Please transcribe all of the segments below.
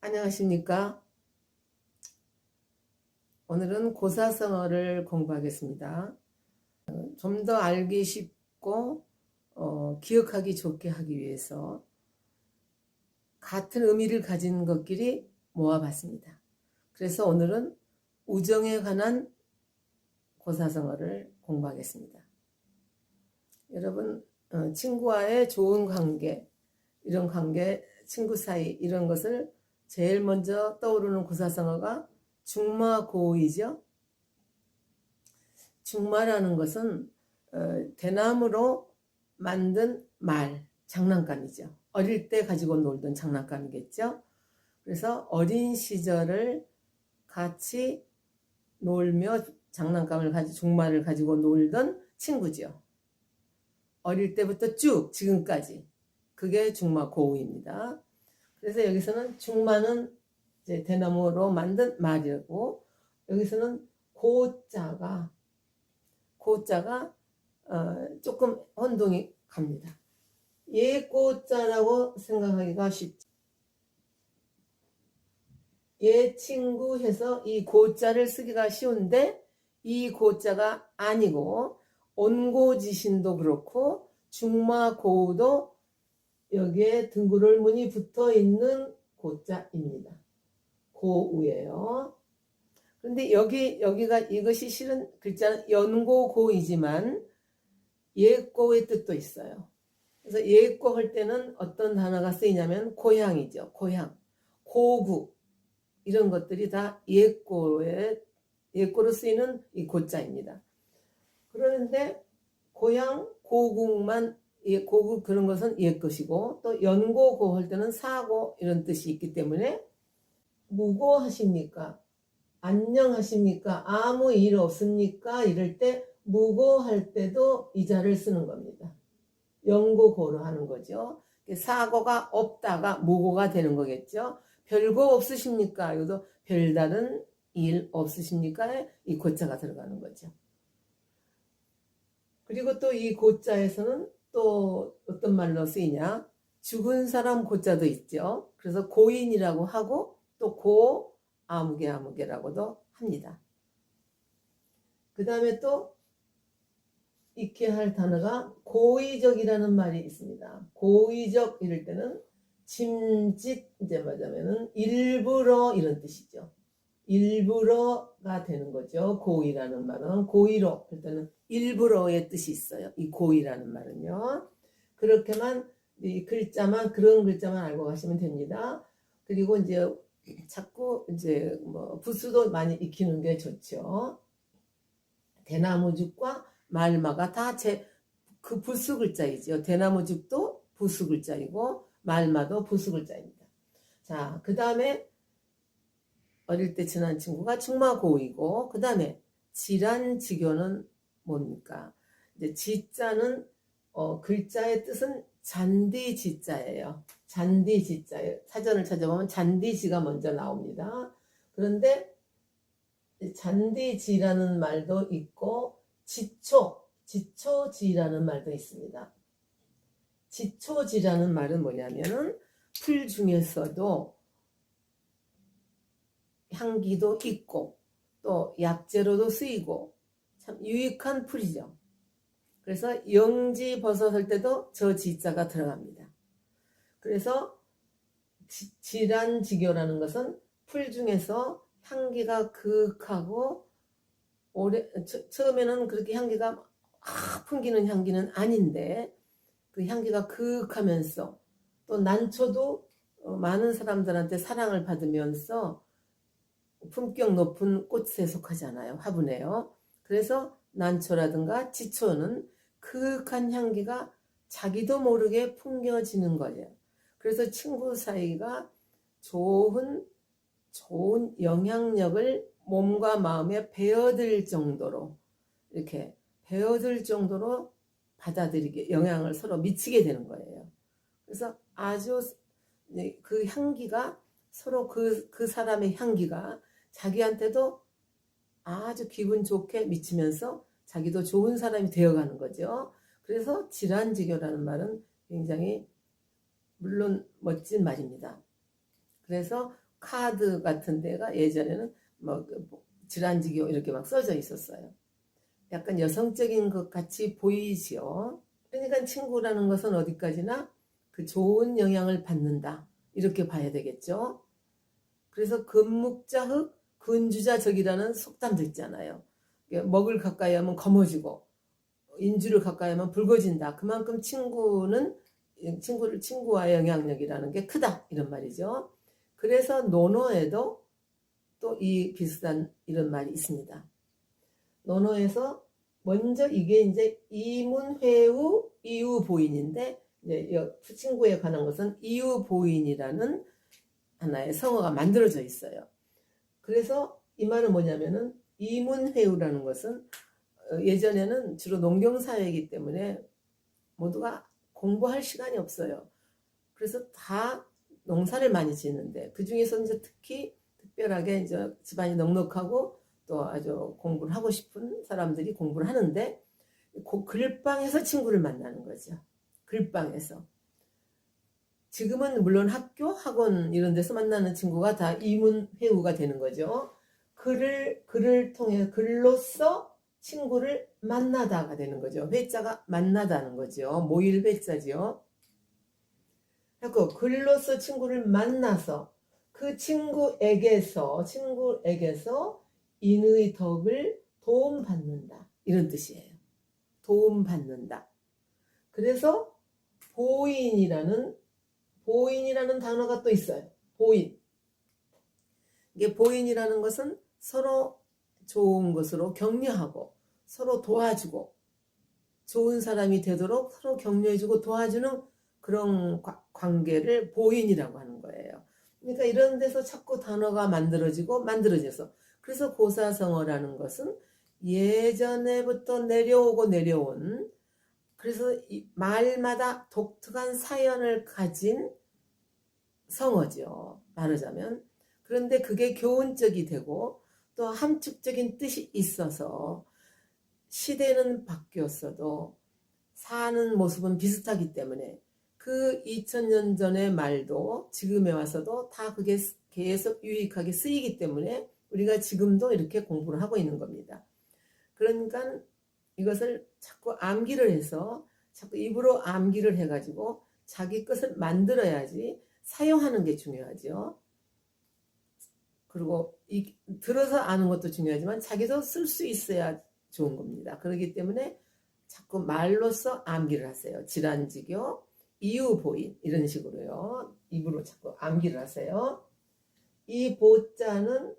안녕하십니까? 오늘은 고사성어를 공부하겠습니다. 좀 더 알기 쉽고 기억하기 좋게 하기 위해서 같은 의미를 가진 것끼리 모아봤습니다. 그래서 오늘은 우정에 관한 고사성어를 공부하겠습니다. 여러분, 친구와의 좋은 관계, 이런 관계, 친구 사이 이런 것을 제일 먼저 떠오르는 고사성어가 중마고이죠. 중마라는 것은 대나무로 만든 말, 장난감이죠. 어릴 때 가지고 놀던 장난감이겠죠. 그래서 어린 시절을 같이 놀며 중마를 가지고 놀던 친구죠. 어릴 때부터 쭉 지금까지 그게 중마고우입니다. 그래서 여기서는 중마는 이제 대나무로 만든 말이고, 여기서는 고자가 조금 혼동이 갑니다. 고자라고 생각하기가 쉽죠. 친구 해서 이 고자를 쓰기가 쉬운데 이 고자가 아니고 온고지신도 그렇고 중마고우도 여기에 등구를 문이 붙어 있는 고자입니다. 고우예요. 그런데 여기가 이것이 실은 글자는 연고고이지만 예고의 뜻도 있어요. 그래서 예고 할 때는 어떤 단어가 쓰이냐면 고향이죠. 고향, 고구 이런 것들이 다 예고로 쓰이는 이 고자입니다. 그런데 고향, 고국만 고국 그런 것은 옛 것이고, 또 연고고 할 때는 사고 이런 뜻이 있기 때문에 무고하십니까? 안녕하십니까? 아무 일 없습니까? 이럴 때 무고할 때도 이 자를 쓰는 겁니다. 연고고로 하는 거죠. 사고가 없다가 무고가 되는 거겠죠. 별거 없으십니까? 이것도 별다른 일 없으십니까? 이 고자가 들어가는 거죠. 그리고 또 이 고자에서는 또 어떤 말로 쓰이냐? 죽은 사람 고자도 있죠. 그래서 고인이라고 하고 또 아무개라고도 합니다. 그 다음에 또 익히 할 단어가 고의적이라는 말이 있습니다. 고의적 이럴 때는 짐짓 이제 말하자면은 일부러 이런 뜻이죠. 일부러가 되는 거죠. 고의라는 말은 고의로 할 때는 일부러의 뜻이 있어요. 이 고의라는 말은요. 그렇게만 이 글자만 그런 글자만 알고 가시면 됩니다. 그리고 이제 자꾸 이제 부수도 많이 익히는 게 좋죠. 대나무죽과 말마가 다 그 부수 글자이죠. 대나무죽도 부수 글자이고 말마도 부수 글자입니다. 자, 그 다음에 어릴 때 친한 친구가 중마고이고, 그 다음에 지란지교는 뭡니까? 이제 지자는 글자의 뜻은 잔디지자예요. 잔디지자예요. 사전을 찾아보면 잔디지가 먼저 나옵니다. 그런데 잔디지라는 말도 있고 지초지라는 말도 있습니다. 지초지라는 말은 뭐냐면은 풀 중에서도 향기도 있고 또 약재로도 쓰이고 참 유익한 풀이죠. 그래서 영지버섯 할 때도 저 지자가 들어갑니다. 그래서 지란지교라는 것은 풀 중에서 향기가 극하고 처음에는 그렇게 향기가 풍기는 향기는 아닌데 그 향기가 극하면서 또 난초도 많은 사람들한테 사랑을 받으면서 품격 높은 꽃에 속하잖아요. 화분에요. 그래서 난초라든가 지초는 극한 향기가 자기도 모르게 풍겨지는 거예요. 그래서 친구 사이가 좋은 영향력을 몸과 마음에 배어들 정도로 이렇게 배어들 정도로 받아들이게 영향을 서로 미치게 되는 거예요. 그래서 아주 그 향기가 서로 그 사람의 향기가 자기한테도 아주 기분 좋게 미치면서 자기도 좋은 사람이 되어가는 거죠. 그래서 질환지교라는 말은 굉장히 물론 멋진 말입니다. 그래서 카드 같은 데가 예전에는 뭐 질환지교 이렇게 막 써져 있었어요. 약간 여성적인 것 같이 보이지요. 그러니까 친구라는 것은 어디까지나 그 좋은 영향을 받는다 이렇게 봐야 되겠죠. 그래서 금묵자흑 근주자적이라는 속담도 있잖아요. 먹을 가까이 하면 검어지고 인주를 가까이 하면 붉어진다. 그만큼 친구와의 영향력이라는 게 크다 이런 말이죠. 그래서 논어에도 또 이 비슷한 이런 말이 있습니다. 논어에서 먼저 이게 이제 이문회우 이유보인인데 이제 친구에 관한 것은 이유보인이라는 하나의 성어가 만들어져 있어요. 그래서 이 말은 뭐냐면은 이문회우라는 것은 예전에는 주로 농경사회이기 때문에 모두가 공부할 시간이 없어요. 그래서 다 농사를 많이 짓는데 그 중에서 이제 특히 특별하게 이제 집안이 넉넉하고 또 아주 공부를 하고 싶은 사람들이 공부를 하는데 글방에서 친구를 만나는 거죠. 글방에서. 지금은 물론 학교, 학원 이런 데서 만나는 친구가 다 이문회우가 되는 거죠. 글을 통해 글로써 친구를 만나다가 되는 거죠. 회자가 만나다는 거죠. 모일 회자죠. 그리고 글로써 친구를 만나서 그 친구에게서 인의 덕을 도움받는다. 이런 뜻이에요. 도움받는다. 그래서 보인이라는 단어가 또 있어요. 보인. 이게 보인이라는 것은 서로 좋은 것으로 격려하고 서로 도와주고 좋은 사람이 되도록 서로 격려해주고 도와주는 그런 관계를 보인이라고 하는 거예요. 그러니까 이런 데서 자꾸 단어가 만들어져서 그래서 고사성어라는 것은 예전에부터 내려온 그래서 이 말마다 독특한 사연을 가진 성어죠. 말하자면. 그런데 그게 교훈적이 되고 또 함축적인 뜻이 있어서 시대는 바뀌었어도 사는 모습은 비슷하기 때문에 그 2000년 전의 말도 지금에 와서도 다 그게 계속 유익하게 쓰이기 때문에 우리가 지금도 이렇게 공부를 하고 있는 겁니다. 그러니까 이것을 자꾸 암기를 해서 자꾸 입으로 암기를 해가지고 자기 것을 만들어야지 사용하는 게 중요하죠. 그리고 들어서 아는 것도 중요하지만 자기도 쓸 수 있어야 좋은 겁니다. 그렇기 때문에 자꾸 말로써 암기를 하세요. 질환지교, 이유보인 이런 식으로요. 입으로 자꾸 암기를 하세요. 이 보자는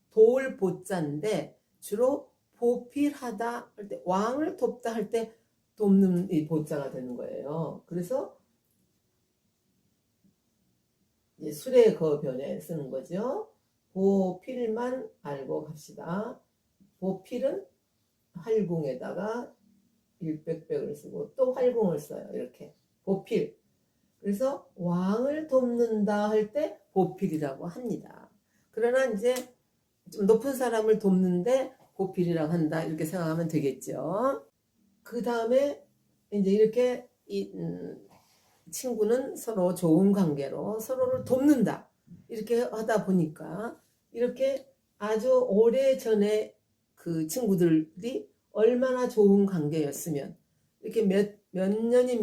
돌보자인데 주로 보필하다 할 때 왕을 돕다 할 때 돕는 이 보자가 되는 거예요. 그래서 수레 거변에 쓰는 거죠. 보필만 알고 갑시다. 보필은 활궁에다가 일백백을 쓰고 또 활궁을 써요. 이렇게 보필. 그래서 왕을 돕는다 할 때 보필이라고 합니다. 그러나 이제 좀 높은 사람을 돕는데 보필이라고 한다 이렇게 생각하면 되겠죠. 그 다음에 이제 이렇게 친구는 서로 좋은 관계로 서로를 돕는다 이렇게 하다 보니까 이렇게 아주 오래전에 그 친구들이 얼마나 좋은 관계였으면 이렇게 몇 년이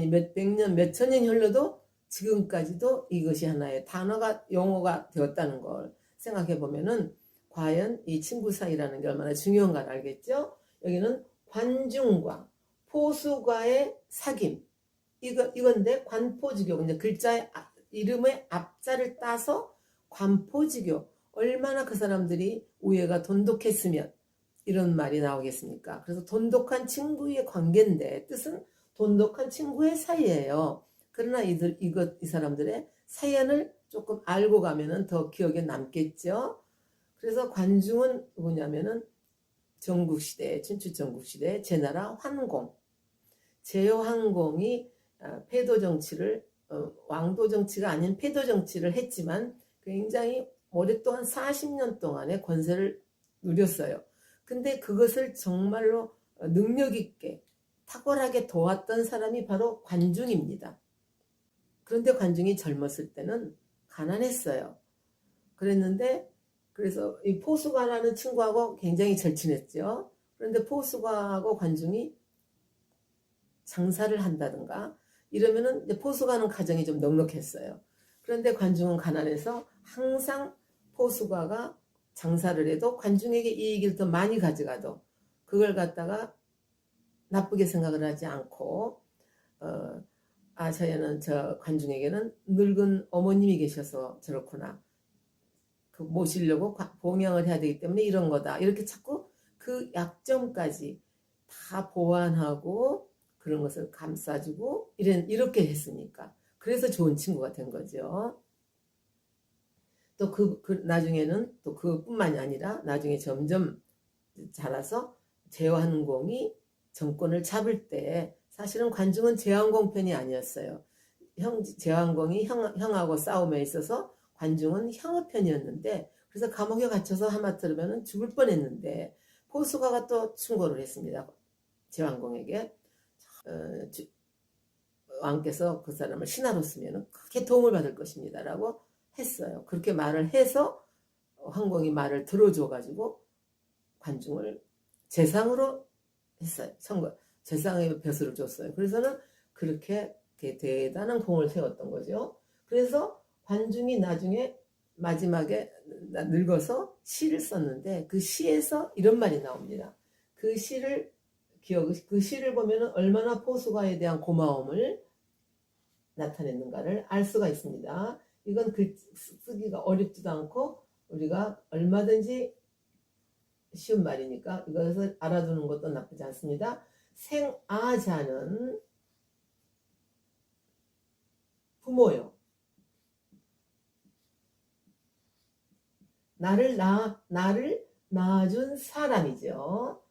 몇백 년, 몇천 년이 흘러도 지금까지도 이것이 하나의 단어가 용어가 되었다는 걸 생각해 보면은 과연 이 친구 사이라는 게 얼마나 중요한가 알겠죠? 여기는 관중과 포수과의 사귐 이건데 관포지교 이제 글자의 이름의 앞자를 따서 관포지교 얼마나 그 사람들이 우애가 돈독했으면 이런 말이 나오겠습니까? 그래서 돈독한 친구의 관계인데 뜻은 돈독한 친구의 사이예요. 그러나 이 사람들의 사연을 조금 알고 가면은 더 기억에 남겠죠. 그래서 관중은 뭐냐면은 전국시대, 춘추전국시대 제나라 환공, 제환공이 패도정치를 왕도정치가 아닌 패도정치를 했지만 굉장히 오랫동안 40년 동안의 권세를 누렸어요. 근데 그것을 정말로 능력 있게 탁월하게 도왔던 사람이 바로 관중입니다. 그런데 관중이 젊었을 때는 가난했어요. 그랬는데 그래서 이 포수가라는 친구하고 굉장히 절친했죠. 그런데 포수가하고 관중이 장사를 한다든가 이러면은 이제 포수가는 가정이 좀 넉넉했어요. 그런데 관중은 가난해서 항상 포수가가 장사를 해도 관중에게 이익을 더 많이 가져가도 그걸 갖다가 나쁘게 생각을 하지 않고 저희는 저 관중에게는 늙은 어머님이 계셔서 저렇구나. 그 모시려고 봉양을 해야 되기 때문에 이런 거다. 이렇게 자꾸 그 약점까지 다 보완하고 그런 것을 감싸주고 이렇게 했으니까. 그래서 좋은 친구가 된 거죠. 또 나중에는 또 그뿐만이 아니라 나중에 점점 자라서 제왕공이 정권을 잡을 때 사실은 관중은 제왕공 편이 아니었어요. 제왕공이 형하고 싸움에 있어서 관중은 형의 편이었는데 그래서 감옥에 갇혀서 하마터면 죽을 뻔했는데 포수가가 또 충고를 했습니다. 제왕공에게 왕께서 그 사람을 신하로 쓰면 크게 도움을 받을 것입니다 라고 했어요. 그렇게 말을 해서 황공이 말을 들어줘가지고 관중을 재상으로 했어요. 재상의 벼슬을 줬어요. 그래서는 그렇게 대단한 공을 세웠던 거죠. 그래서 관중이 나중에 마지막에 늙어서 시를 썼는데 그 시에서 이런 말이 나옵니다. 그 시를 보면 얼마나 포수가에 대한 고마움을 나타냈는가를 알 수가 있습니다. 이건 쓰기가 어렵지도 않고 우리가 얼마든지 쉬운 말이니까 이것을 알아두는 것도 나쁘지 않습니다. 생아자는 부모요. 나를 낳아준 사람이죠.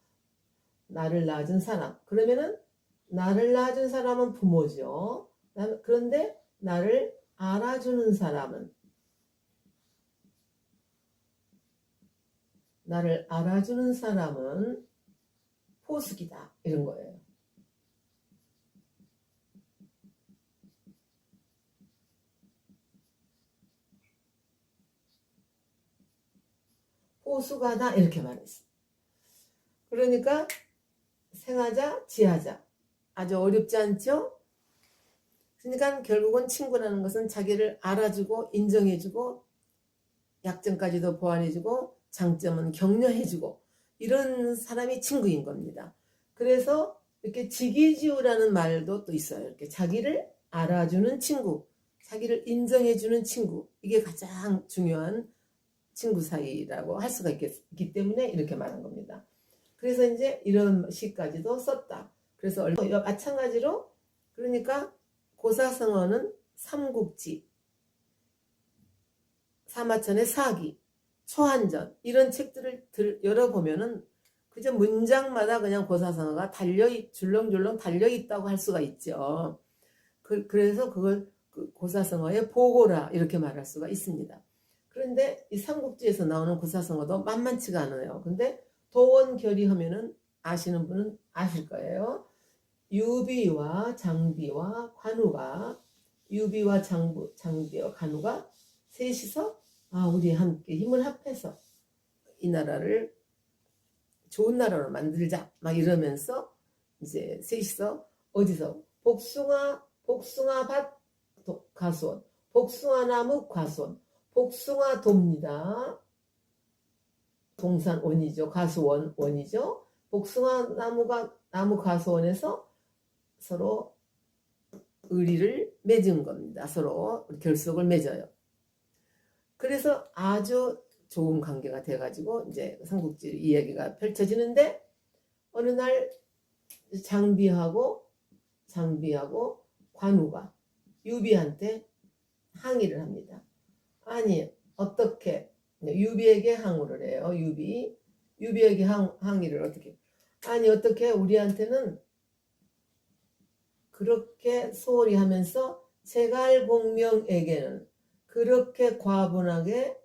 나를 낳아준 사람. 그러면은 나를 낳아준 사람은 부모죠. 그런데 나를 알아주는 사람은 포수기다. 이런 거예요. 포수가다 이렇게 말했어요. 그러니까 생하자, 지하자. 아주 어렵지 않죠? 그러니까 결국은 친구라는 것은 자기를 알아주고 인정해주고 약점까지도 보완해주고 장점은 격려해주고 이런 사람이 친구인 겁니다. 그래서 이렇게 지기지우라는 말도 또 있어요. 이렇게 자기를 알아주는 친구, 자기를 인정해주는 친구, 이게 가장 중요한 친구 사이라고 할 수가 있기 때문에 이렇게 말한 겁니다. 그래서 이제 이런 시까지도 썼다. 그래서 마찬가지로 그러니까 고사성어는 삼국지, 사마천의 사기, 초한전 이런 책들을 열어보면은 그저 문장마다 그냥 고사성어가 줄렁줄렁 달려있다고 할 수가 있죠. 그래서 그걸 고사성어의 보고라 이렇게 말할 수가 있습니다. 그런데 이 삼국지에서 나오는 고사성어도 만만치가 않아요. 근데 도원결의 하면은 아시는 분은 아실 거예요. 유비와 장비와 관우가 장비와 관우가 셋이서 우리 함께 힘을 합해서 이 나라를 좋은 나라로 만들자 막 이러면서 이제 셋이서 어디서 복숭아밭 가수원, 복숭아나무 과수원, 복숭아도입니다. 동산원이죠. 가수원이죠. 복숭아나무 가수원에서 서로 의리를 맺은 겁니다. 서로 결속을 맺어요. 그래서 아주 좋은 관계가 돼가지고 이제 삼국지 이야기가 펼쳐지는데 어느 날 장비하고 관우가 유비한테 항의를 합니다. 아니 어떻게 유비에게 항의를 해요. 유비에게 항의를 어떻게 아니 어떻게 우리한테는 그렇게 소홀히 하면서 제갈공명에게는 그렇게 과분하게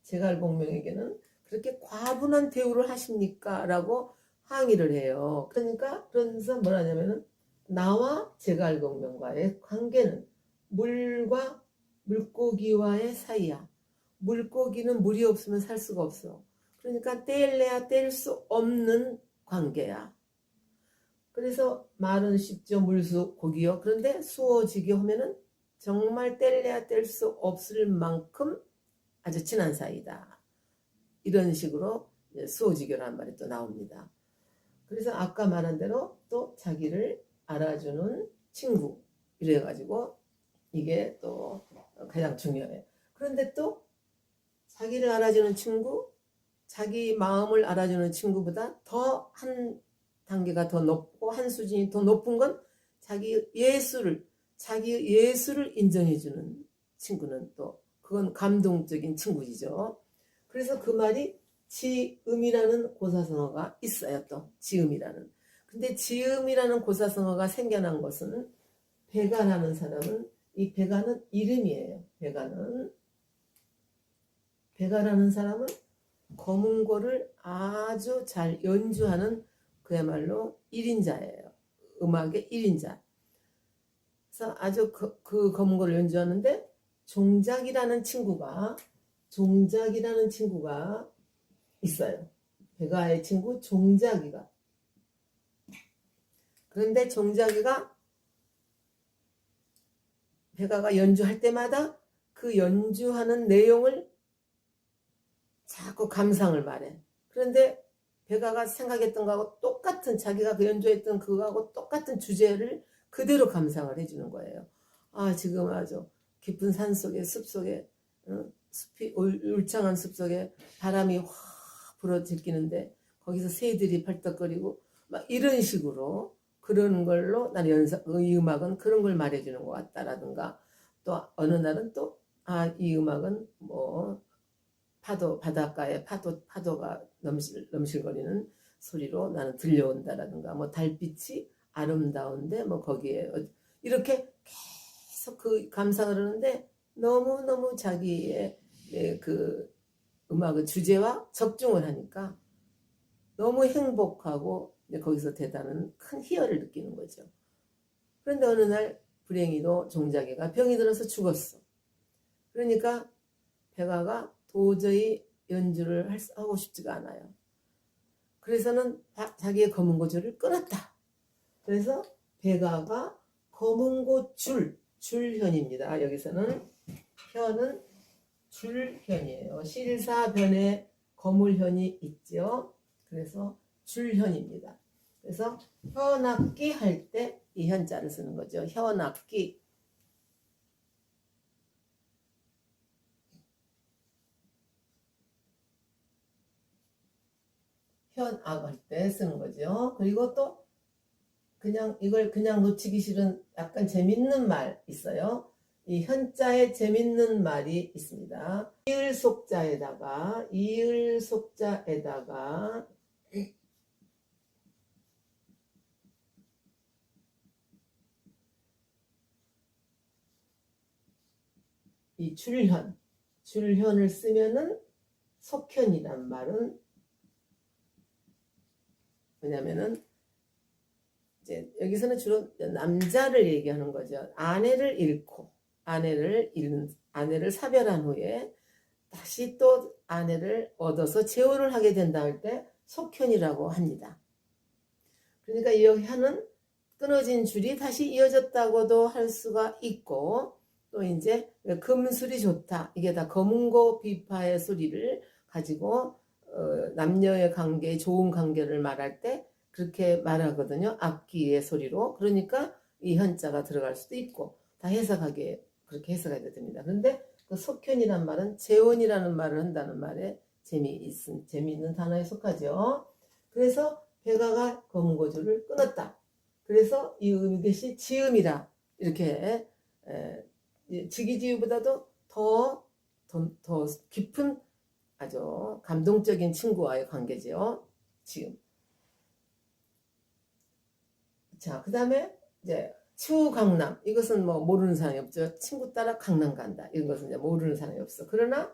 제갈공명에게는 그렇게 과분한 대우를 하십니까? 라고 항의를 해요. 그러면서 뭐라 하냐면은 나와 제갈공명과의 관계는 물과 물고기와의 사이야. 물고기는 물이 없으면 살 수가 없어. 그러니까 떼일래야 뗄 수 없는 관계야. 그래서 말은 쉽죠. 물수 고기요. 그런데 수어지기 하면은 정말 뗄래야 뗄 수 없을 만큼 아주 친한 사이다. 이런 식으로 수어지교라는 말이 또 나옵니다. 그래서 아까 말한 대로 또 자기를 알아주는 친구 이래가지고 이게 또 가장 중요해요. 그런데 또 자기를 알아주는 친구, 자기 마음을 알아주는 친구보다 더 한 단계가 더 높고 한 수준이 더 높은 건 자기 예술을 인정해주는 친구는 또 그건 감동적인 친구이죠. 그래서 그 말이 지음이라는 고사성어가 있어요. 또 지음이라는. 근데 지음이라는 고사성어가 생겨난 것은 배가라는 사람은 이 배가는 이름이에요. 배가라는 사람은 거문고를 아주 잘 연주하는 그야말로 1인자예요. 음악의 1인자. 그래서 아주 그 거문고를 연주하는데 종작이라는 친구가 있어요. 배가의 친구 종작이가. 그런데 종작이가 배가가 연주할 때마다 그 연주하는 내용을 자꾸 감상을 말해. 그런데 배가가 생각했던 거하고 똑같은 자기가 그 연주했던 그거하고 똑같은 주제를 그대로 감상을 해주는 거예요. 아 지금 아주 깊은 산 속에 숲 속에 숲이 울창한 숲 속에 바람이 확 불어 들기는데 거기서 새들이 팔떡거리고 막 이런 식으로 그런 걸로 나는 이 음악은 그런 걸 말해주는 것 같다라든가 또 어느 날은 또 이 음악은 뭐 바닷가에 파도가 넘실거리는 소리로 나는 들려온다라든가 뭐 달빛이 아름다운데 뭐 거기에 이렇게 계속 그 감상을 하는데 너무너무 자기의 그 음악의 주제와 적중을 하니까 너무 행복하고 거기서 대단한 큰 희열을 느끼는 거죠. 그런데 어느 날 불행히도 종자기가 병이 들어서 죽었어. 그러니까 배가가 도저히 연주를 하고 싶지가 않아요. 그래서는 자기의 거문고줄을 끊었다. 그래서 배가가 거문고 줄현입니다. 여기서는 현은 줄현이에요. 실사변에 거물현이 있죠. 그래서 줄현입니다. 그래서 현악기 할 때 이 현자를 쓰는 거죠. 현악기. 현악할 때 쓰는 거죠. 그리고 또 이걸 그냥 놓치기 싫은 약간 재밌는 말 있어요. 이 현자에 재밌는 말이 있습니다. 이을속자에다가 이 줄현을 쓰면은 속현이란 말은 뭐냐면은 이제 여기서는 주로 남자를 얘기하는 거죠. 아내를 사별한 후에 다시 또 아내를 얻어서 재혼을 하게 된다 할 때 속현이라고 합니다. 그러니까 이 현은 끊어진 줄이 다시 이어졌다고도 할 수가 있고 또 이제 금술이 좋다. 이게 다 거문고 비파의 소리를 가지고 남녀의 관계, 좋은 관계를 말할 때 그렇게 말하거든요. 악기의 소리로. 그러니까 이 현자가 들어갈 수도 있고 다 그렇게 해석하게 됩니다. 그런데 그 속현이란 말은 재혼이라는 말을 한다는 말에 재미있는 단어에 속하죠. 그래서 배가가 거문고줄을 끊었다. 그래서 이것이 지음이라 이렇게 직이지우보다도 더 깊은 아주 감동적인 친구와의 관계죠. 지음. 자, 그 다음에 이제 추강남. 이것은 뭐 모르는 사람이 없죠. 친구 따라 강남 간다. 이런 것은 이제 모르는 사람이 없어. 그러나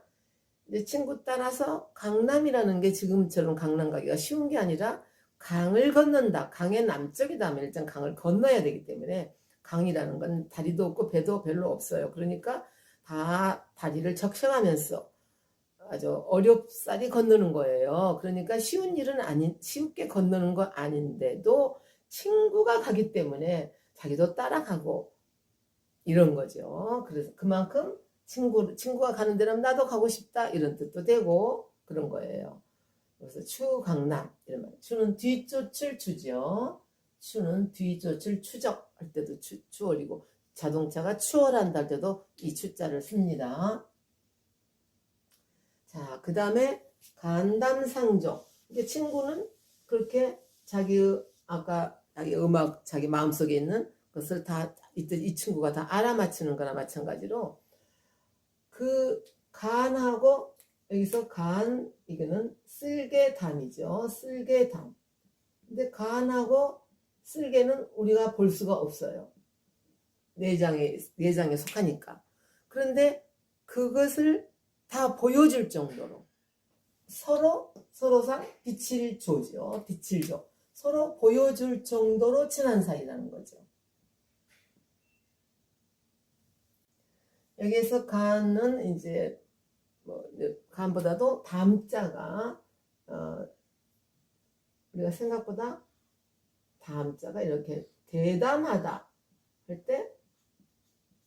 이제 친구 따라서 강남이라는 게 지금처럼 강남 가기가 쉬운 게 아니라 강을 건넌다. 강의 남쪽이다 하면 일단 강을 건너야 되기 때문에 강이라는 건 다리도 없고 배도 별로 없어요. 그러니까 다 다리를 적셔가면서 아주 어렵사리 건너는 거예요. 그러니까 쉬운 일은 쉽게 건너는 거 아닌데도 친구가 가기 때문에 자기도 따라가고 이런 거죠. 그래서 그만큼 친구가 가는 데는 나도 가고 싶다 이런 뜻도 되고 그런 거예요. 그래서 추강남 이런 말. 추는 뒤쫓을 추죠. 추는 뒤쫓을 추적할 때도 추월이고 자동차가 추월한다 할 때도 이 추자를 씁니다. 자, 그 다음에 간담상조. 이게 친구는 그렇게 아까 자기 음악, 자기 마음속에 있는 것을 다, 이 친구가 다 알아맞히는 거나 마찬가지로 그 간하고 여기서 이거는 쓸개담이죠. 쓸개담. 근데 간하고 쓸개는 우리가 볼 수가 없어요. 내장에 속하니까. 그런데 그것을 다 보여줄 정도로 서로상 빛을 줘죠. 빛을 줘. 서로 보여줄 정도로 친한 사이라는 거죠. 여기에서 간은 이제 간보다도 담자가 우리가 생각보다 담자가 이렇게 대담하다 할 때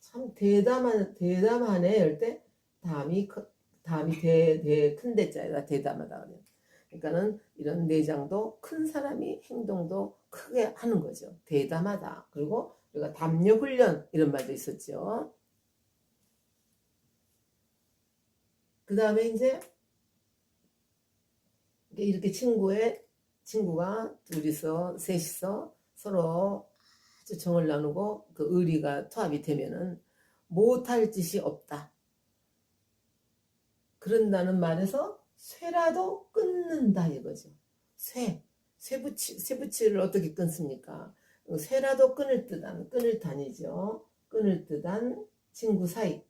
참 대담하네 할 때 담이 큰 대자에다 대담하다 그래요. 그러니까는 이런 내장도 큰 사람이 행동도 크게 하는 거죠. 대담하다. 그리고 우리가 담요 훈련 이런 말도 있었죠. 그 다음에 이제 이렇게 친구가 셋이서 서로 아주 정을 나누고 그 의리가 토합이 되면은 못할 짓이 없다. 그런다는 말에서 쇠라도 끊는다 이거죠. 쇠붙이를 어떻게 끊습니까? 쇠라도 끊을 단이죠. 끊을 듯한 친구 사이.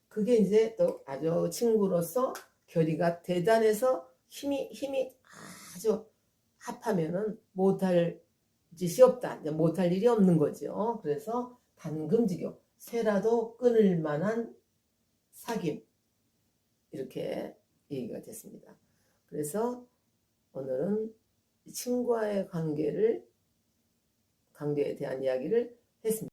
그게 이제 또 아주 친구로서 결의가 대단해서 힘이 아주 합하면은 못할 짓이 없다. 이제 못할 일이 없는 거죠. 그래서 단금지교. 쇠라도 끊을 만한 사귐. 이렇게 얘기가 됐습니다. 그래서 오늘은 친구와의 관계에 대한 이야기를 했습니다.